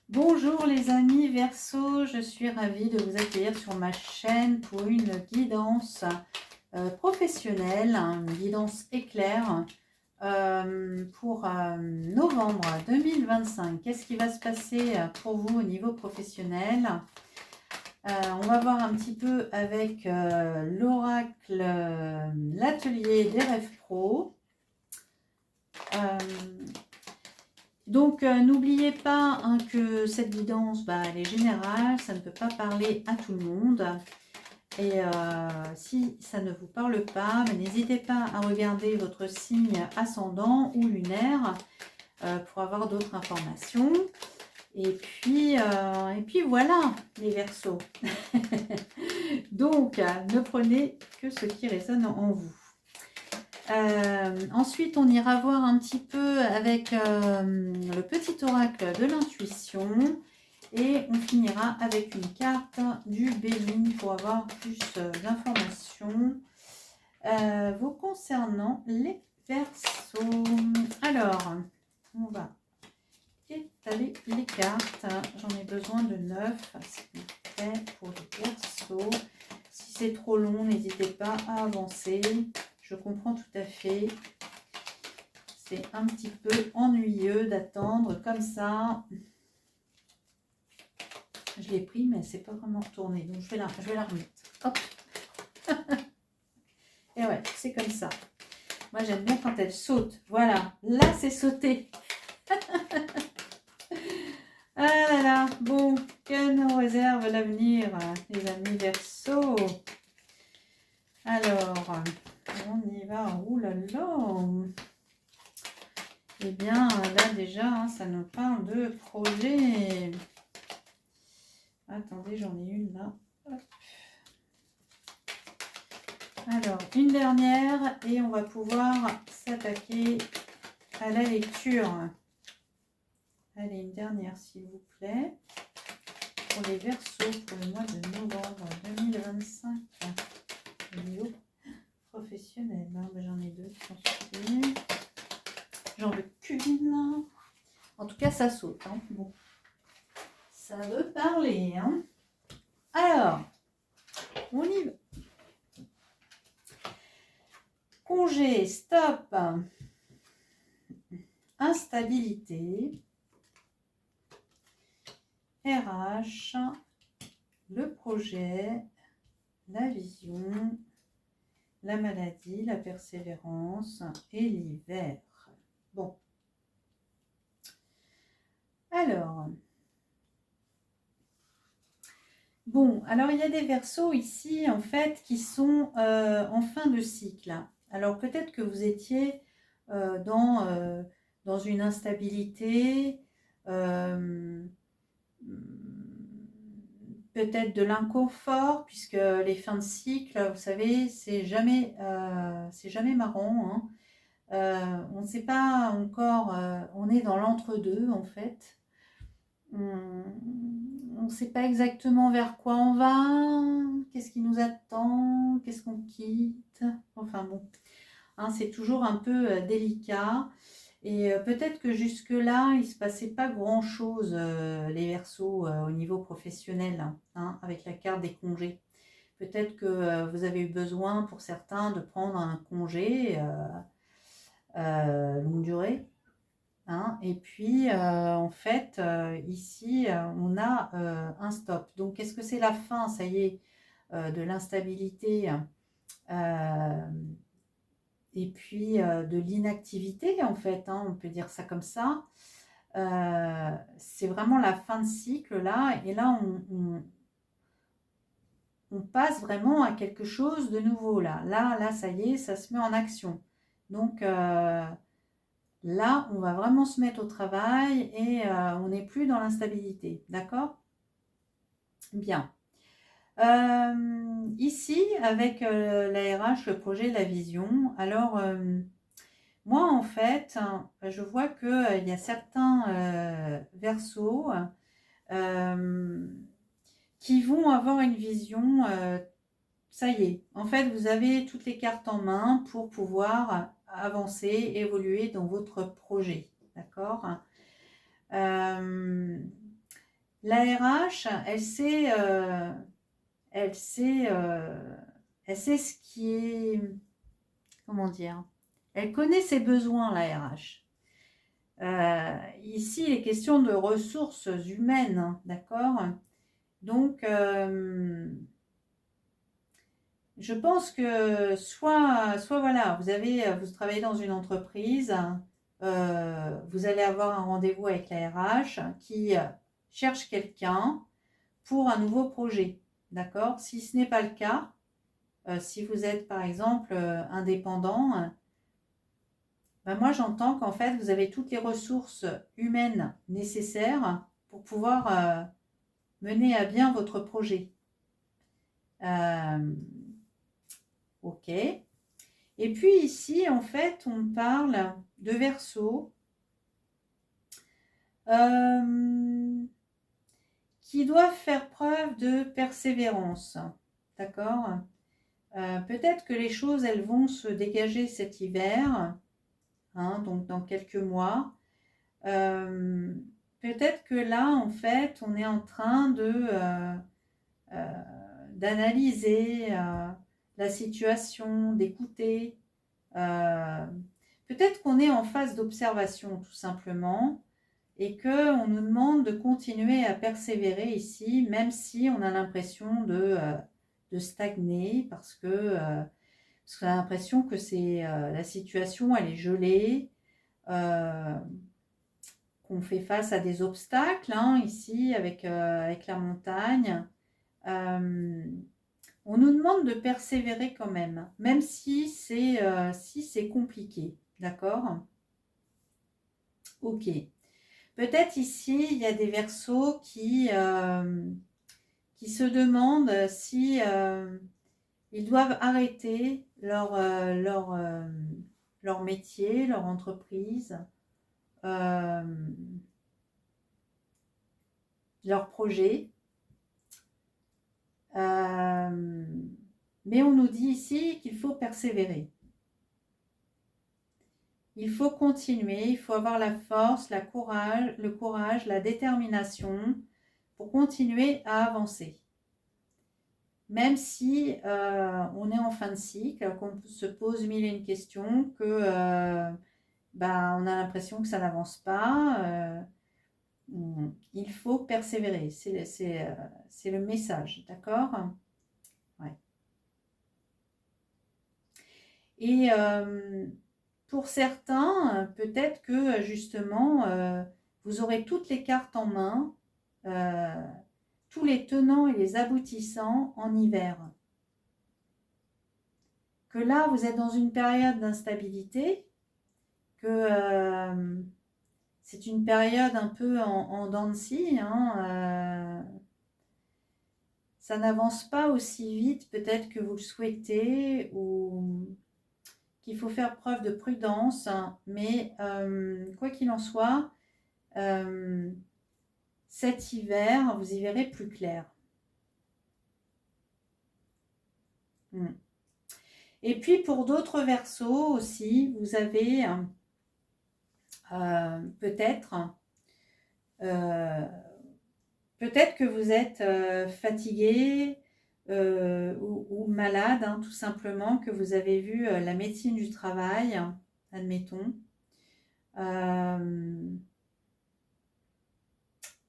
Bonjour les amis Verseau, je suis ravie de vous accueillir sur ma chaîne pour une guidance professionnelle, une guidance éclair pour novembre 2025. Qu'est-ce qui va se passer pour vous au niveau professionnel? On va voir un petit peu avec l'oracle, l'atelier des rêves pro. Donc, n'oubliez pas que cette guidance, elle est générale, ça ne peut pas parler à tout le monde. Et si ça ne vous parle pas, n'hésitez pas à regarder votre signe ascendant ou lunaire pour avoir d'autres informations. Et puis voilà, les Verseaux. Donc, ne prenez que ce qui résonne en vous. Ensuite, on ira voir un petit peu avec le petit oracle de l'intuition et on finira avec une carte du Béline pour avoir plus d'informations vous concernant les Verseaux. Alors, on va étaler les cartes. J'en ai besoin de 9, s'il vous plaît, pour les Verseaux. Si c'est trop long, n'hésitez pas à avancer. Je comprends tout à fait. C'est un petit peu ennuyeux d'attendre comme ça. Je l'ai pris, mais c'est pas vraiment retourné. Donc, je vais la remettre. Hop. Et ouais, c'est comme ça. Moi, j'aime bien quand elle saute. Voilà. Là, c'est sauté. Ah là là. Bon, que nous réserve l'avenir, les amis Verseaux. Alors, on y va. Ouh là là. Eh bien, là déjà, ça nous parle de projet. Attendez, j'en ai une là. Hop. Alors, une dernière et on va pouvoir s'attaquer à la lecture. Allez, une dernière s'il vous plaît. Pour les Verseaux pour le mois de novembre 2025. Au niveau professionnel. J'en ai deux qui sont sortis. J'en veux qu'une. En tout cas, ça saute. Hein. Bon. Ça veut parler. Hein. Alors, on y va. Congé, stop. Instabilité. RH. Le projet. La vision. La maladie, la persévérance et l'hiver. Bon. Alors. Bon, alors il y a des Verseaux ici, en fait, qui sont en fin de cycle. Alors peut-être que vous étiez dans une instabilité, peut-être de l'inconfort, puisque les fins de cycle, vous savez, c'est jamais marrant. Hein. On ne sait pas encore, on est dans l'entre-deux, en fait. On ne sait pas exactement vers quoi on va, qu'est-ce qui nous attend, qu'est-ce qu'on quitte. Enfin bon, hein, c'est toujours un peu délicat. Et peut-être que jusque-là, il ne se passait pas grand-chose, les Verseaux, au niveau professionnel, hein, avec la carte des congés. Peut-être que vous avez eu besoin, pour certains, de prendre un congé longue durée. Hein, et puis, en fait, ici, on a un stop. Donc, est-ce que c'est la fin, ça y est, de l'instabilité et puis de l'inactivité, en fait, hein, on peut dire ça comme ça. C'est vraiment la fin de cycle, là. Et là, on passe vraiment à quelque chose de nouveau, là. Là, ça y est, ça se met en action. Donc, là, on va vraiment se mettre au travail et on n'est plus dans l'instabilité. D'accord? Bien. Ici, avec la RH, le projet, la vision, alors moi, en fait, je vois qu'il y a certains Verseaux qui vont avoir une vision, ça y est, en fait, vous avez toutes les cartes en main pour pouvoir avancer, évoluer dans votre projet. D'accord? La RH, elle sait ce qui est, comment dire, elle connaît ses besoins, la RH. Ici, il est question de ressources humaines, hein, d'accord? Donc, je pense que soit voilà, vous travaillez dans une entreprise, vous allez avoir un rendez-vous avec la RH qui cherche quelqu'un pour un nouveau projet, d'accord? Si ce n'est pas le cas, si vous êtes par exemple indépendant, ben moi j'entends qu'en fait vous avez toutes les ressources humaines nécessaires pour pouvoir mener à bien votre projet. Ok. Et puis ici, en fait, on parle de Verseau qui doivent faire preuve de persévérance. D'accord? Peut-être que les choses, elles vont se dégager cet hiver, hein, donc dans quelques mois. Peut-être que là, en fait, on est en train d'analyser la situation, d'écouter. Peut-être qu'on est en phase d'observation, tout simplement, et qu'on nous demande de continuer à persévérer ici, même si on a l'impression de stagner, parce qu'on a l'impression que la situation, elle est gelée, qu'on fait face à des obstacles, hein, ici, avec la montagne. On nous demande de persévérer quand même si c'est compliqué, d'accord? Ok. Peut-être ici, il y a des Verseaux qui se demandent si ils doivent arrêter leur métier, leur entreprise, leur projet. Mais on nous dit ici qu'il faut persévérer. Il faut continuer, il faut avoir la force, le courage, la détermination pour continuer à avancer. Même si on est en fin de cycle, qu'on se pose mille et une questions, que on a l'impression que ça n'avance pas, il faut persévérer. C'est le message, d'accord? Ouais. Et pour certains, peut-être que justement, vous aurez toutes les cartes en main, tous les tenants et les aboutissants en hiver. Que là, vous êtes dans une période d'instabilité, que c'est une période un peu en dents de scie, hein, ça n'avance pas aussi vite peut-être que vous le souhaitez, ou qu'il faut faire preuve de prudence, hein, mais quoi qu'il en soit, cet hiver, vous y verrez plus clair. Et puis pour d'autres Verseaux aussi, vous avez peut-être que vous êtes fatigué ou malade, hein, tout simplement, que vous avez vu la médecine du travail, admettons.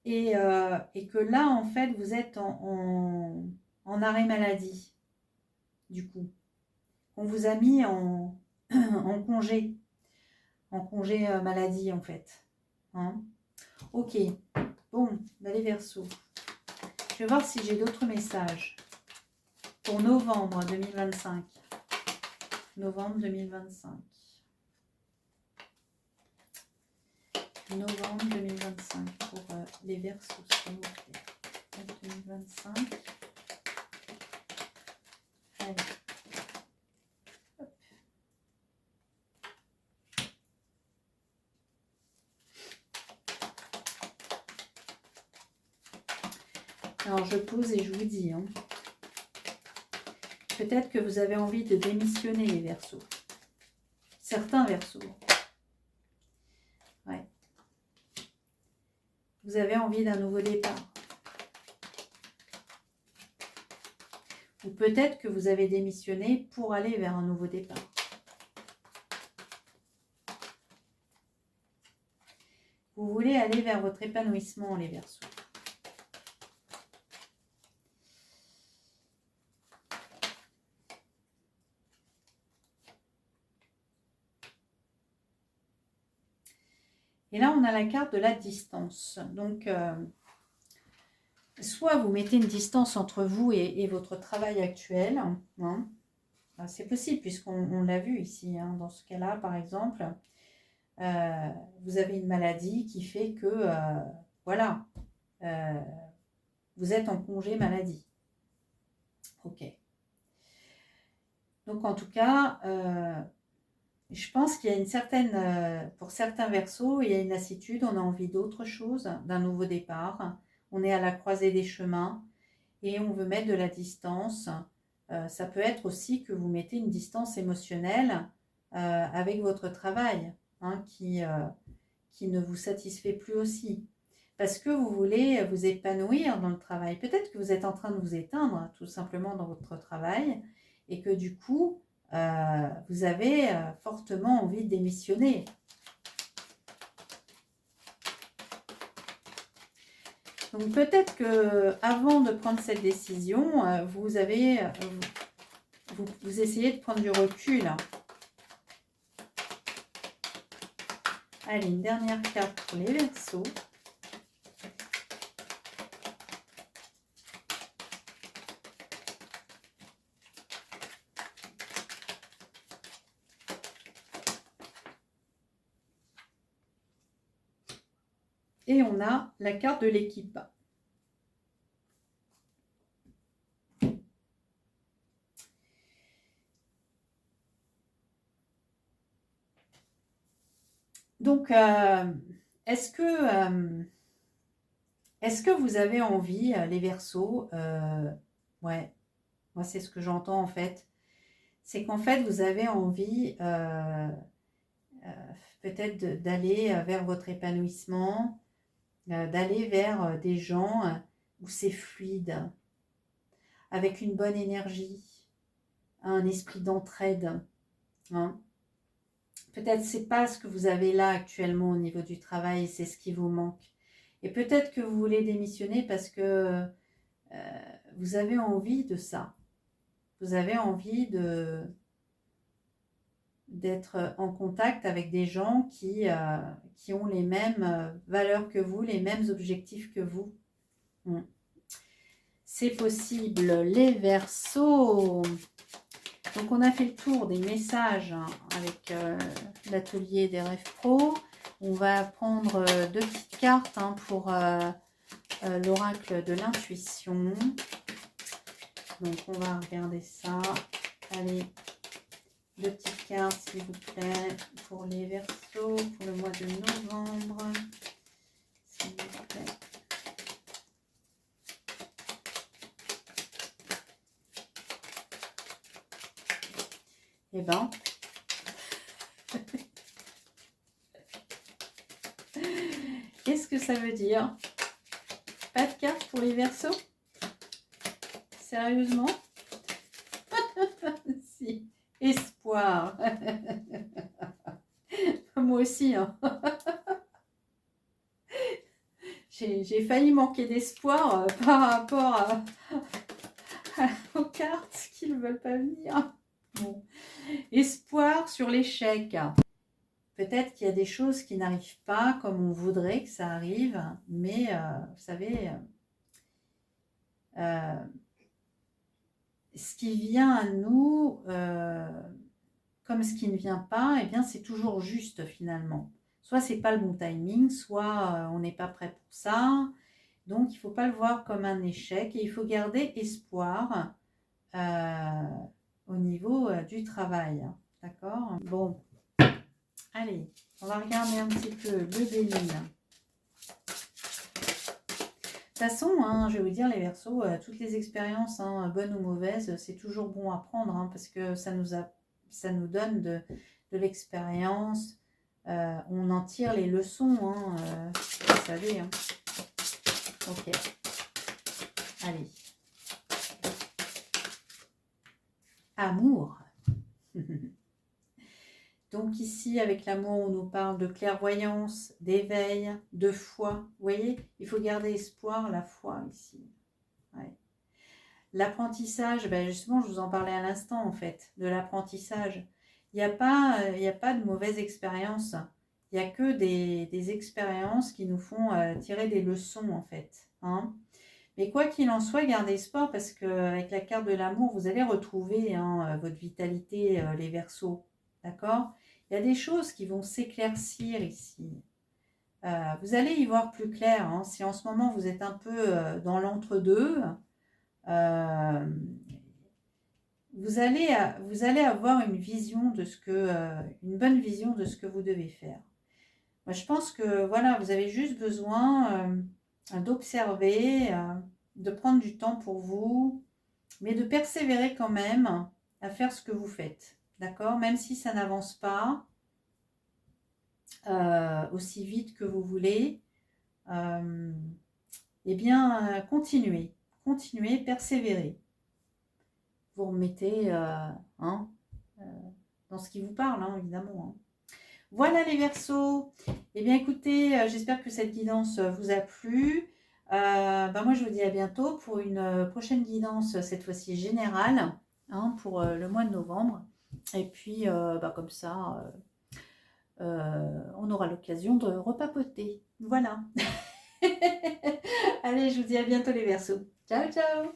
Et que là, en fait, vous êtes en arrêt maladie, du coup. On vous a mis en congé maladie, en fait. Hein? Ok, bon, les Verseaux. Je vais voir si j'ai d'autres messages pour novembre 2025. Novembre 2025. Novembre 2025 pour les Verseaux, s'il vous plaît. 2025. Allez. Hop. Alors je pose et je vous dis, hein. Peut-être que vous avez envie de démissionner, les Verseaux. Certains Verseaux. Ouais. Vous avez envie d'un nouveau départ. Ou peut-être que vous avez démissionné pour aller vers un nouveau départ. Vous voulez aller vers votre épanouissement, les Verseaux. Et là, on a la carte de la distance. Donc, soit vous mettez une distance entre vous et votre travail actuel. Hein. C'est possible, puisqu'on l'a vu ici. Hein, dans ce cas-là, par exemple, vous avez une maladie qui fait que, voilà, vous êtes en congé maladie. Ok. Donc, en tout cas, je pense qu'il y a une certaine, pour certains Verseaux, il y a une lassitude, on a envie d'autre chose, d'un nouveau départ. On est à la croisée des chemins et on veut mettre de la distance. Ça peut être aussi que vous mettez une distance émotionnelle avec votre travail, hein, qui ne vous satisfait plus aussi. Parce que vous voulez vous épanouir dans le travail. Peut-être que vous êtes en train de vous éteindre tout simplement dans votre travail et que du coup, vous avez fortement envie de démissionner. Donc peut-être que avant de prendre cette décision, vous essayez de prendre du recul. Allez, une dernière carte pour les Verseaux. Et on a la carte de l'équipe. Donc, est-ce que vous avez envie, les Verseaux, ouais, moi c'est ce que j'entends en fait, c'est qu'en fait vous avez envie peut-être d'aller vers votre épanouissement, d'aller vers des gens où c'est fluide, avec une bonne énergie, un esprit d'entraide. Hein. Peut-être c'est pas ce que vous avez là actuellement au niveau du travail et c'est ce qui vous manque. Et peut-être que vous voulez démissionner parce que vous avez envie de ça. Vous avez envie d'être en contact avec des gens qui ont les mêmes valeurs que vous, les mêmes objectifs que vous. C'est possible, les Verseaux. Donc, on a fait le tour des messages avec l'atelier des rêves pro. On va prendre 2 petites cartes pour l'oracle de l'intuition. Donc, on va regarder ça. Allez, 2 petites cartes, s'il vous plaît, pour les Verseaux, pour le mois de novembre. S'il vous plaît. Eh ben, qu'est-ce que ça veut dire? Pas de carte pour les Verseaux? Sérieusement? Si. Espoir. Moi aussi. Hein. J'ai failli manquer d'espoir par rapport aux cartes qui ne veulent pas venir. Bon. Espoir sur l'échec. Peut-être qu'il y a des choses qui n'arrivent pas comme on voudrait que ça arrive, mais vous savez, ce qui vient à nous, comme ce qui ne vient pas, eh bien c'est toujours juste finalement. Soit c'est pas le bon timing, soit on n'est pas prêt pour ça. Donc il ne faut pas le voir comme un échec et il faut garder espoir au niveau du travail. D'accord? Bon. Allez, on va regarder un petit peu le Béline. De toute façon, hein, je vais vous dire, les Verseaux, toutes les expériences, hein, bonnes ou mauvaises, c'est toujours bon à prendre hein, parce que ça nous donne de l'expérience. On en tire les leçons, hein, vous savez. Hein. Ok. Allez. amour. Donc ici, avec l'amour, on nous parle de clairvoyance, d'éveil, de foi. Vous voyez, il faut garder espoir, la foi ici. Ouais. L'apprentissage, ben justement, je vous en parlais à l'instant, en fait, de l'apprentissage. Il n'y a pas de mauvaise expérience. Il n'y a que des expériences qui nous font tirer des leçons, en fait. Hein. Mais quoi qu'il en soit, gardez espoir parce qu'avec la carte de l'amour, vous allez retrouver votre vitalité, les Verseaux. D'accord? Il y a des choses qui vont s'éclaircir ici. Vous allez y voir plus clair. Hein. Si en ce moment, vous êtes un peu dans l'entre-deux, euh, vous allez avoir une vision de une bonne vision de ce que vous devez faire. Moi, je pense que voilà, vous avez juste besoin d'observer, de prendre du temps pour vous, mais de persévérer quand même à faire ce que vous faites. D'accord? Même si ça n'avance pas aussi vite que vous voulez, eh bien, continuez, persévérez. Vous remettez hein, dans ce qui vous parle, hein, évidemment. Hein. Voilà les Verseaux. Eh bien, écoutez, j'espère que cette guidance vous a plu. Moi, je vous dis à bientôt pour une prochaine guidance, cette fois-ci générale, hein, pour le mois de novembre. Et puis, comme ça, on aura l'occasion de repapoter. Voilà. Allez, je vous dis à bientôt les Verseaux. Ciao, ciao.